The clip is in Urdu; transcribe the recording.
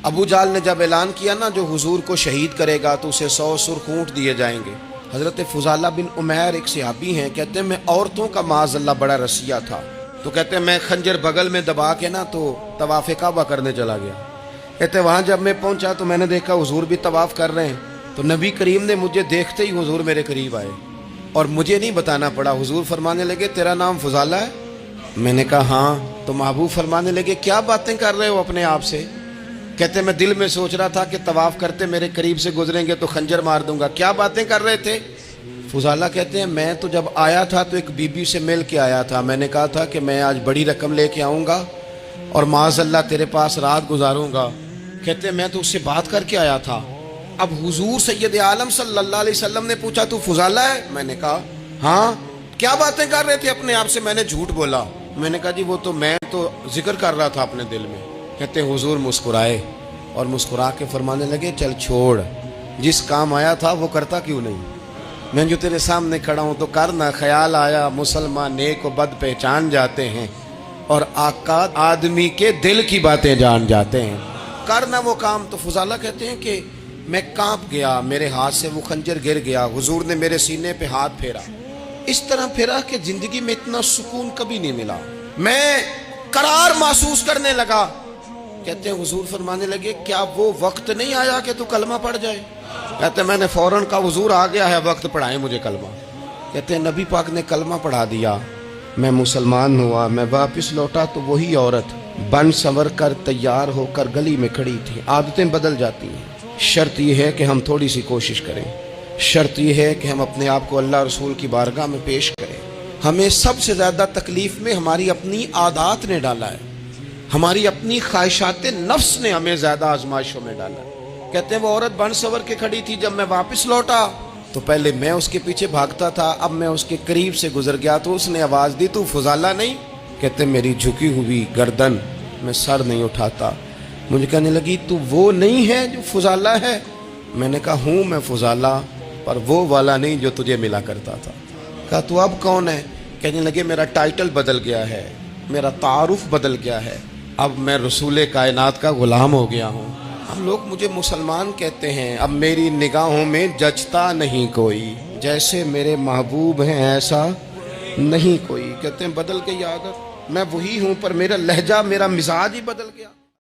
ابو جال نے جب اعلان کیا نا جو حضور کو شہید کرے گا تو اسے 100 سرخ اونٹ دیے جائیں گے. حضرت فضالہ بن عمیر ایک صحابی ہیں، کہتے ہیں میں عورتوں کا معاذ اللہ بڑا رسیہ تھا، تو کہتے ہیں میں خنجر بغل میں دبا کے نا تو طواف کعبہ کرنے چلا گیا. کہتے ہیں وہاں جب میں پہنچا تو میں نے دیکھا حضور بھی طواف کر رہے ہیں، تو نبی کریم نے مجھے دیکھتے ہی حضور میرے قریب آئے اور مجھے نہیں بتانا پڑا. حضور فرمانے لگے تیرا نام فضالہ ہے؟ میں نے کہا ہاں. تو محبوب فرمانے لگے کیا باتیں کر رہے ہو اپنے آپ سے؟ کہتے ہیں میں دل میں سوچ رہا تھا کہ طواف کرتے میرے قریب سے گزریں گے تو خنجر مار دوں گا. کیا باتیں کر رہے تھے؟ فضالہ کہتے ہیں میں تو جب آیا تھا تو ایک بی بی سے مل کے آیا تھا، میں نے کہا تھا کہ میں آج بڑی رقم لے کے آؤں گا اور معاذ اللہ تیرے پاس رات گزاروں گا. کہتے ہیں میں تو اس سے بات کر کے آیا تھا. اب حضور سید عالم صلی اللہ علیہ وسلم نے پوچھا تو فضالہ ہے؟ میں نے کہا ہاں. کیا باتیں کر رہے تھے اپنے آپ سے؟ میں نے جھوٹ بولا. میں نے کہا جی وہ تو میں تو ذکر کر رہا تھا اپنے دل میں. کہتے ہیں حضور مسکرائے اور مسکرا کے فرمانے لگے چل چھوڑ، جس کام آیا تھا وہ کرتا کیوں نہیں؟ میں جو تیرے سامنے کھڑا ہوں تو کرنا. خیال آیا مسلمان نیک و بد پہچان جاتے ہیں اور آقا آدمی کے دل کی باتیں جان جاتے ہیں. کرنا وہ کام. تو فضالہ کہتے ہیں کہ میں کانپ گیا، میرے ہاتھ سے وہ خنجر گر گیا. حضور نے میرے سینے پہ ہاتھ پھیرا، اس طرح پھیرا کہ زندگی میں اتنا سکون کبھی نہیں ملا. میں قرار محسوس کرنے لگا. کہتے ہیں حضور فرمانے لگے کیا وہ وقت نہیں آیا کہ تو کلمہ پڑھ جائے؟ کہتے ہیں میں نے فوراً کہا حضور آ گیا ہے وقت، پڑھائیں مجھے کلمہ. کہتے ہیں نبی پاک نے کلمہ پڑھا دیا، میں مسلمان ہوا. میں واپس لوٹا تو وہی عورت بن سنور کر تیار ہو کر گلی میں کھڑی تھی. عادتیں بدل جاتی ہیں. شرط یہ ہے کہ ہم تھوڑی سی کوشش کریں. شرط یہ ہے کہ ہم اپنے آپ کو اللہ رسول کی بارگاہ میں پیش کریں. ہمیں سب سے زیادہ تکلیف میں ہماری اپنی عادات نے ڈالا ہے، ہماری اپنی خواہشات نفس نے ہمیں زیادہ آزمائشوں میں ڈالا ہے. کہتے ہیں وہ عورت بن سنور کے کھڑی تھی. جب میں واپس لوٹا تو پہلے میں اس کے پیچھے بھاگتا تھا، اب میں اس کے قریب سے گزر گیا تو اس نے آواز دی تو فضالہ نہیں؟ کہتے ہیں میری جھکی ہوئی گردن، میں سر نہیں اٹھاتا. مجھے کہنے لگی تو وہ نہیں ہے جو فضالہ ہے؟ میں نے کہا ہوں میں فضالہ، پر وہ والا نہیں جو تجھے ملا کرتا تھا. کہا تو اب کون ہے؟ کہنے لگے میرا ٹائٹل بدل گیا ہے، میرا تعارف بدل گیا ہے، اب میں رسول کائنات کا غلام ہو گیا ہوں. اب لوگ مجھے مسلمان کہتے ہیں، اب میری نگاہوں میں جچتا نہیں کوئی، جیسے میرے محبوب ہیں ایسا نہیں کوئی. کہتے ہیں بدل گئی عادت، میں وہی ہوں پر میرا لہجہ میرا مزاج ہی بدل گیا.